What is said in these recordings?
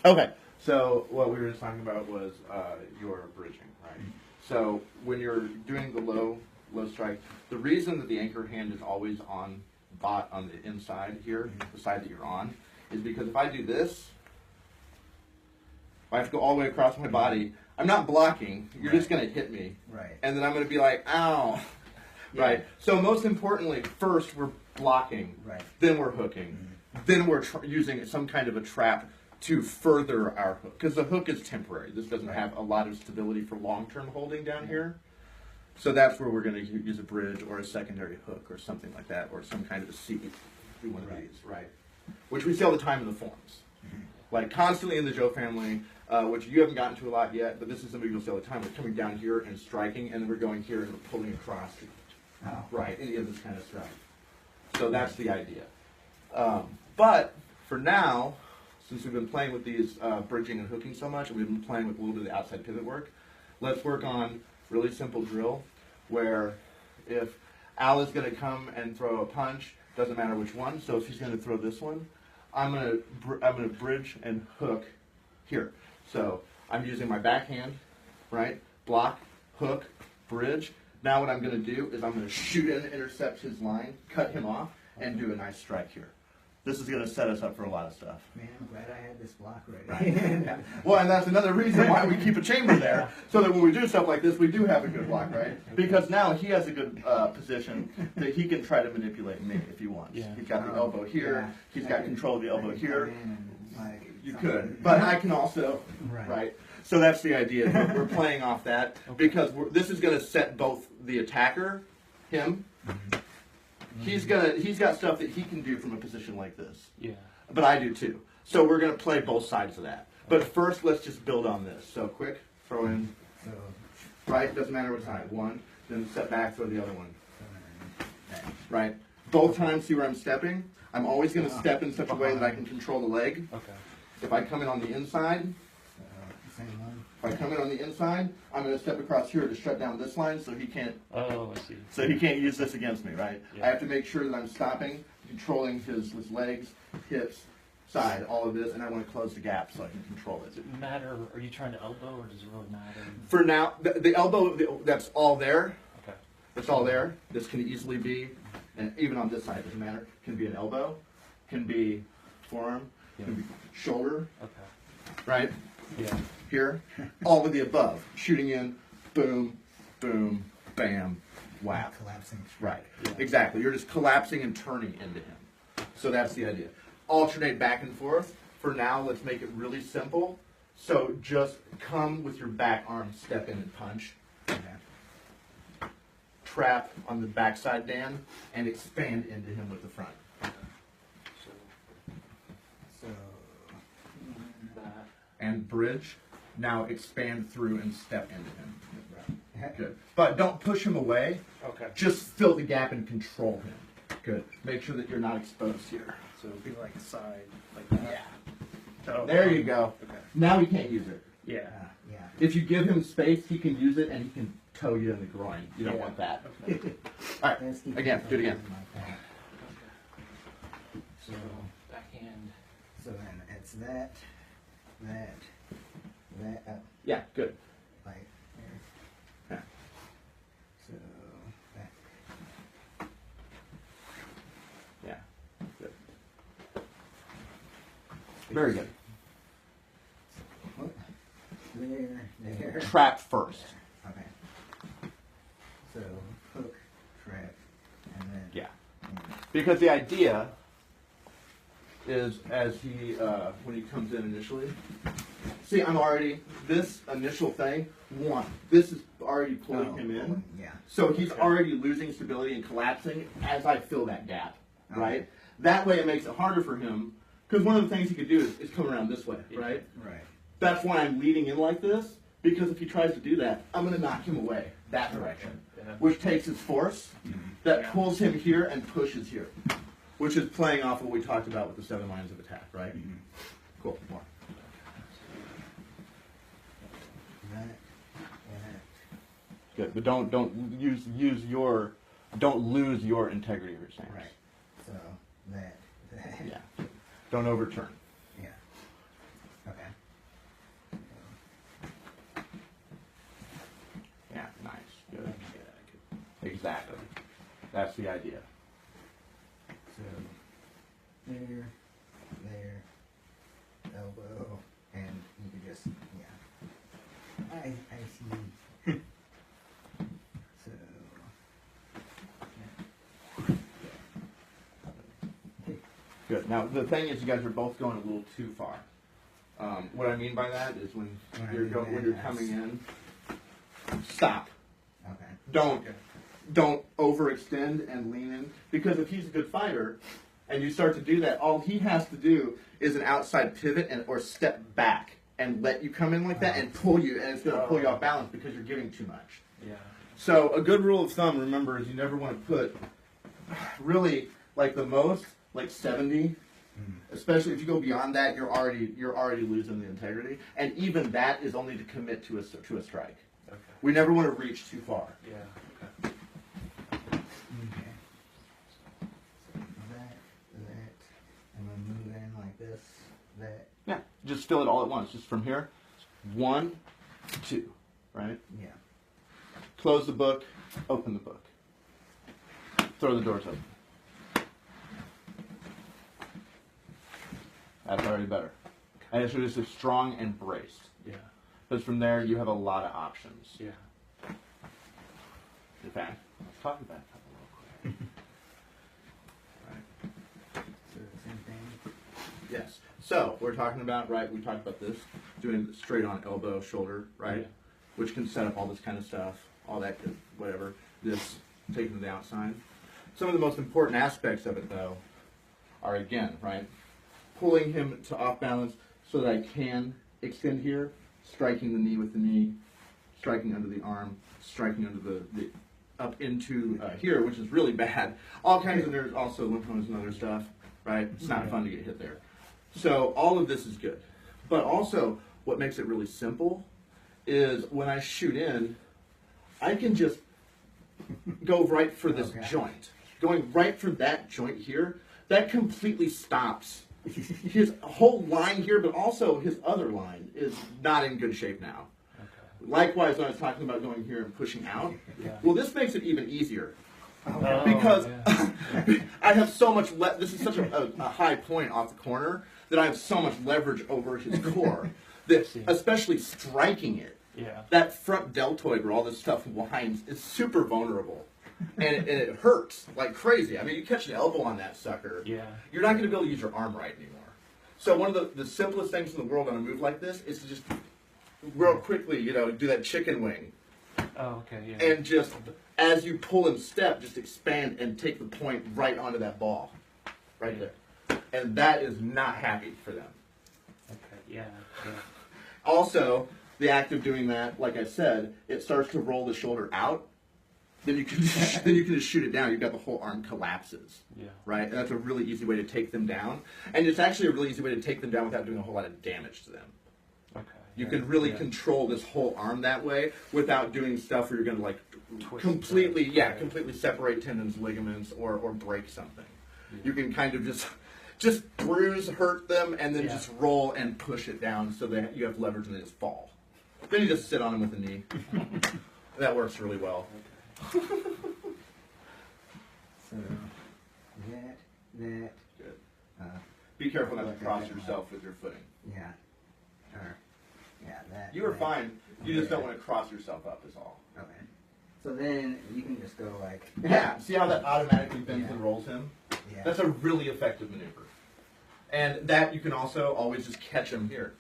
Okay, so what we were just talking about was your bridging, right? So when you're doing the low strike, the reason that the anchor hand is always on the inside here, the side that you're on, is because if I do this, if I have to go all the way across my body, I'm not blocking. You're just going to hit me, and then I'm going to be like, ow, right? So most importantly, first we're blocking, then we're hooking, then we're using some kind of a trap to further our hook, because the hook is temporary. This doesn't have a lot of stability for long-term holding down here. So that's where we're going to use a bridge or a secondary hook or something like that, or some kind of a seat. We want to use, right? Which we see all the time in the forms. Like constantly in the Joe family, which you haven't gotten to a lot yet, but this is something you'll see all the time. We're coming down here and striking, and then we're going here and we're pulling across. Right, any of this kind of stuff. So that's the idea. But for now, since we've been playing with these bridging and hooking so much, and we've been playing with a little bit of the outside pivot work, let's work on really simple drill where if Al is going to come and throw a punch, doesn't matter which one, so if he's going to throw this one, I'm going to bridge and hook here. So I'm using my backhand, right? Block, hook, bridge. Now what I'm going to do is I'm going to shoot in, intercept his line, cut him off, and do a nice strike here. This is going to set us up for a lot of stuff. Man, I'm glad I had this block ready. Well, and that's another reason why we keep a chamber there, so that when we do stuff like this, we do have a good block, right? Because now he has a good position that he can try to manipulate me if he wants. He's got the elbow here. He's got control of the elbow here. You could, but I can also, right? So that's the idea. We're playing off that because this is going to set both the attacker, him. He's got stuff that he can do from a position like this. Yeah. But I do too. So we're gonna play both sides of that. But first, let's just build on this. So quick, throw in. Right. Doesn't matter what side. One. Then step back. Throw the other one. Right. Both times. See where I'm stepping. I'm always gonna step in such a way that I can control the leg. Okay. If I come in on the inside. If I come in on the inside, I'm going to step across here to shut down this line so he can't. Oh, I see. So he can't use this against me, right? Yeah. I have to make sure that I'm stopping, controlling his legs, hips, side, all of this, and I want to close the gap so I can control it. Does it matter? Are you trying to elbow, or does it really matter? For now, the elbow, that's all there. Okay. It's all there. This can easily be, and even on this side, it doesn't matter. Can be an elbow, can be forearm, can be shoulder. Okay. Right. Yeah. Here, all of the above. Shooting in, boom, boom, bam, whap. Collapsing. Right. Yeah. Exactly. You're just collapsing and turning into him. So that's the idea. Alternate back and forth. For now, let's make it really simple. So just come with your back arm, step in and punch. Okay. Trap on the backside, Dan, and expand into him with the front. So that. And bridge. Now expand through and step into him. Right. Good. But don't push him away. Okay. Just fill the gap and control him. Good. Make sure that you're not exposed here. So it'll be like side, like that. Yeah. Oh, there you go. Okay. Now he can't use it. Yeah. Yeah. If you give him space, he can use it and he can toe you in the groin. You don't want that. Okay. All right. Again. Do it again. Okay. So backhand. So then it's that. Yeah, good. Like there. Yeah. So that. Yeah, good. Very good. There. Trap first. Okay. So hook, trap, and then. Yeah. Because the idea is as he, when he comes in initially, see, I'm already, this initial thing, this is already pulling him in. Yeah. So he's already losing stability and collapsing as I fill that gap, right? That way it makes it harder for him, because one of the things he could do is come around this way, right? Right. That's why I'm leading in like this, because if he tries to do that, I'm going to knock him away that direction, which takes his force, that pulls him here and pushes here, which is playing off what we talked about with the 7 lines of attack, right? Cool. More. Good, but don't lose your integrity of your stance. Right. So that. Yeah. Don't overturn. Yeah. Okay. Exactly. That's the idea. So there, elbow, and you could just, yeah. I see. So, yeah. Good. Now the thing is, you guys are both going a little too far. What I mean by that is when you're coming in, stop. Okay. Don't overextend and lean in, because if he's a good fighter and you start to do that, all he has to do is an outside pivot or step back and let you come in like that and pull you, and it's going to pull you off balance because you're giving too much. Yeah. So a good rule of thumb, remember, is you never want to put really like the most like 70. Especially if you go beyond that, you're already losing the integrity, and even that is only to commit to a strike. Okay. We never want to reach too far. Yeah. Okay. Okay. So that, and then move in like this, that, Yeah, just fill it all at once. Just from here, 1, 2, right? yeah. Close the book, open the book, throw the doors open. That's already better. And it's just strong and braced. Yeah. Because from there, you have a lot of options. Yeah. In fact, let's talk about that real quick. Right. So the same thing. Yes. So we're talking about, right, we talked about this, doing straight on elbow, shoulder, right? Yeah. Which can set up all this kind of stuff, all that good, whatever. This, taking to the outside. Some of the most important aspects of it, though, are again, right? Pulling him to off balance so that I can extend here, striking the knee with the knee, striking under the arm, striking under the up into here, which is really bad. All kinds of, there's also lymph nodes and other stuff, right? It's not fun to get hit there. So all of this is good. But also, what makes it really simple is when I shoot in, I can just go right for this joint. Going right for that joint here, that completely stops his whole line here, but also his other line is not in good shape now. Okay. Likewise, when I was talking about going here and pushing out, Yeah. well, this makes it even easier. Oh, Because yeah. I have so much, this is such a high point off the corner that I have so much leverage over his core that, especially striking it, Yeah. that front deltoid where all this stuff winds is super vulnerable. And it hurts like crazy. I mean, you catch an elbow on that sucker, Yeah. you're not going to be able to use your arm right anymore. So one of the simplest things in the world on a move like this is to just real quickly, do that chicken wing. Oh, okay. Yeah. And just, as you pull and step, just expand and take the point right onto that ball. Right there. And that is not happy for them. Okay. Yeah. Yeah. Also, the act of doing that, like I said, it starts to roll the shoulder out. Then you can just shoot it down. You've got the whole arm collapses. Yeah. Right? And that's a really easy way to take them down. And it's actually a really easy way to take them down without doing a whole lot of damage to them. Okay. You can really control this whole arm that way without doing stuff where you're going to like completely separate tendons, ligaments, or break something. Yeah. You can kind of just bruise, hurt them, and then just roll and push it down so that you have leverage and they just fall. Then you just sit on them with the knee. That works really well. So that. Good. Be careful not to cross yourself with your footing. Yeah. Or, yeah, that. You are fine. You just don't want to cross yourself up is all. Okay. So then you can just go like. Yeah. See how that automatically bends and rolls him? Yeah. That's a really effective maneuver. And that you can also always just catch him here.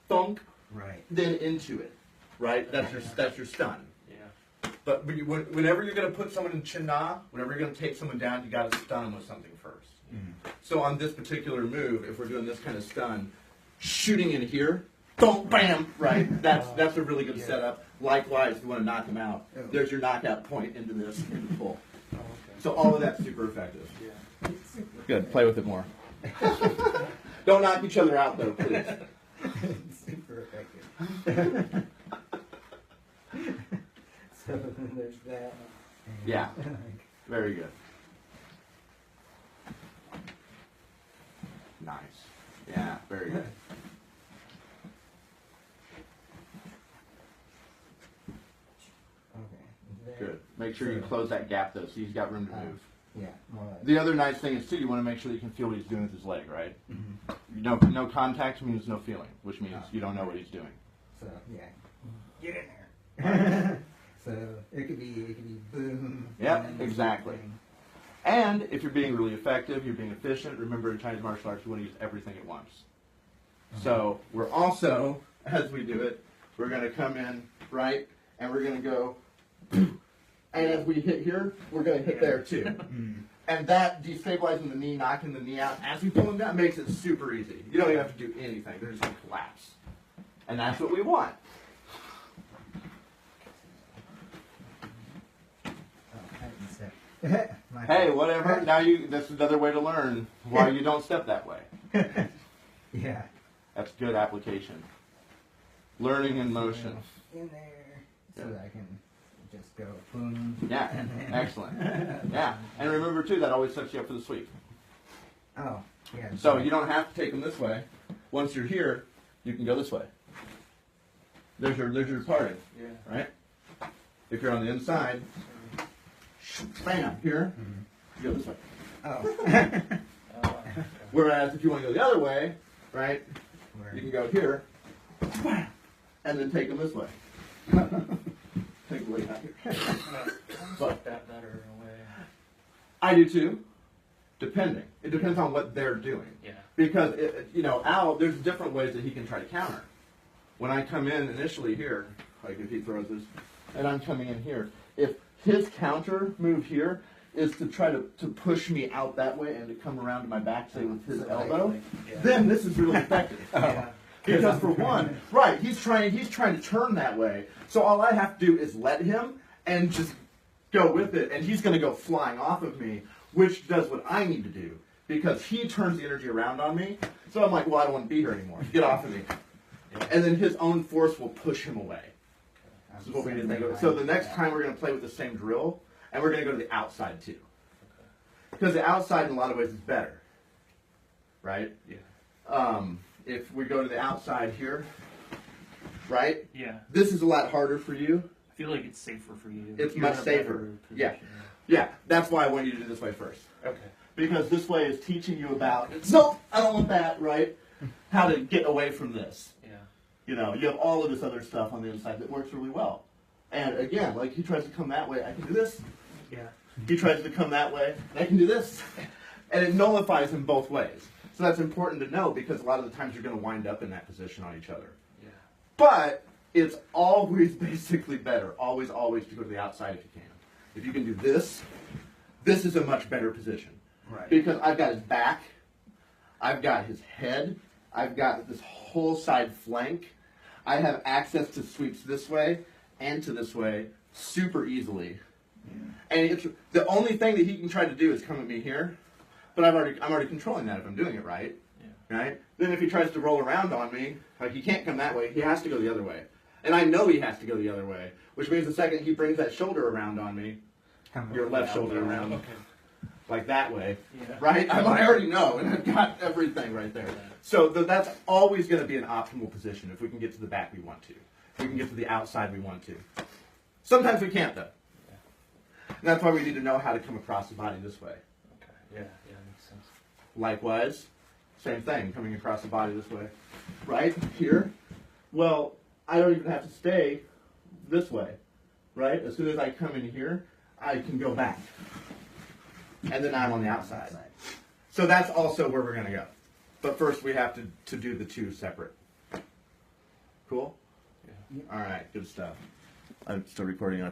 Thunk. Right. Then into it. Right? That's your stun. Yeah. But whenever you're going to put someone in Qinna, whenever you're going to take someone down, you got to stun them with something first. Mm-hmm. So on this particular move, if we're doing this kind of stun, shooting in here, boom, bam, right? That's a really good setup. Likewise, if you want to knock them out, there's your knockout point into this, into pull. Oh, okay. So all of that's super effective. Yeah. Good. Play with it more. Don't knock each other out, though, please. Super effective. So then there's that. And Yeah. Very good. Nice. Yeah, very good. Okay. Good. Make sure you close that gap though, so he's got room to move. Yeah, more like The other nice thing is too, you want to make sure that you can feel what he's doing with his leg, right? No contact means no feeling, which means you don't know what he's doing. so yeah. Get in there. So it could be boom. Yep, and then exactly. bang. And if you're being really effective, you're being efficient, remember in Chinese martial arts, you want to use everything at once. So we're also, as we do it, we're going to come in, right, and we're going to go, and as we hit here, we're going to hit there too. And that destabilizing the knee, knocking the knee out, as we pull them down, makes it super easy. You don't even have to do anything. They're just going to collapse. And that's what we want. Hey, whatever. Now that's another way to learn why you don't step that way. Yeah. That's good application. Learning in motion. In there, so that I can just go boom. Yeah, excellent. Yeah, and remember too, that always sets you up for the sweep. Oh, yeah. So you don't have to take them this way. Once you're here, you can go this way. There's your parting. Yeah. Right? If you're on the inside, bam, here, you go this way. Oh. Whereas if you want to go the other way, right, Where? you can go here, and then take them this way. Take the weight out here. I almost like that better in a way. I do too, depending. It depends on what they're doing. Yeah. Because, Al, there's different ways that he can try to counter. When I come in initially here, like if he throws this, and I'm coming in here, if his counter move here is to try to push me out that way and to come around to my back, say with his elbow, then this is really effective. Yeah. Because for one, right, he's trying to turn that way. So all I have to do is let him and just go with it, and he's going to go flying off of me, which does what I need to do because he turns the energy around on me. So I'm like, well, I don't want to be here anymore. Get off of me. And then his own force will push him away. This is what we need to think of. So the next time we're going to play with the same drill, and we're going to go to the outside too. Because the outside in a lot of ways is better. Right? Yeah. If we go to the outside here, right? Yeah. This is a lot harder for you. I feel like it's safer for you. It's You're much in a safer. better Yeah. position. Yeah, that's why I want you to do this way first. Okay. Because this way is teaching you about, no, I don't want that, right? How to get away from this. Yeah. You have all of this other stuff on the inside that works really well. And again, like he tries to come that way, I can do this. Yeah. He tries to come that way, I can do this. And it nullifies him both ways. So that's important to know because a lot of the times you're going to wind up in that position on each other. Yeah. But it's always basically better, always to go to the outside if you can. If you can do this, this is a much better position. Right. Because I've got his back, I've got his head, I've got this whole side flank. I have access to sweeps this way and to this way super easily. Yeah. And it's, the only thing that he can try to do is come at me here, but I'm already controlling that if I'm doing it right. Yeah. Right? Then if he tries to roll around on me, like he can't come that way, he has to go the other way. And I know he has to go the other way, which means the second he brings that shoulder around on me, your left shoulder around, like that way, right? I already know, and I've got everything right there. So that's always going to be an optimal position if we can get to the back we want to. If we can get to the outside we want to. Sometimes we can't, though. And that's why we need to know how to come across the body this way. Okay. Yeah, makes sense. Likewise, same thing, coming across the body this way. Right? Here. Well, I don't even have to stay this way. Right? As soon as I come in here, I can go back. And then I'm on the outside. So that's also where we're going to go. But first we have to do the two separate. Cool? Yeah. All right, good stuff. I'm still recording on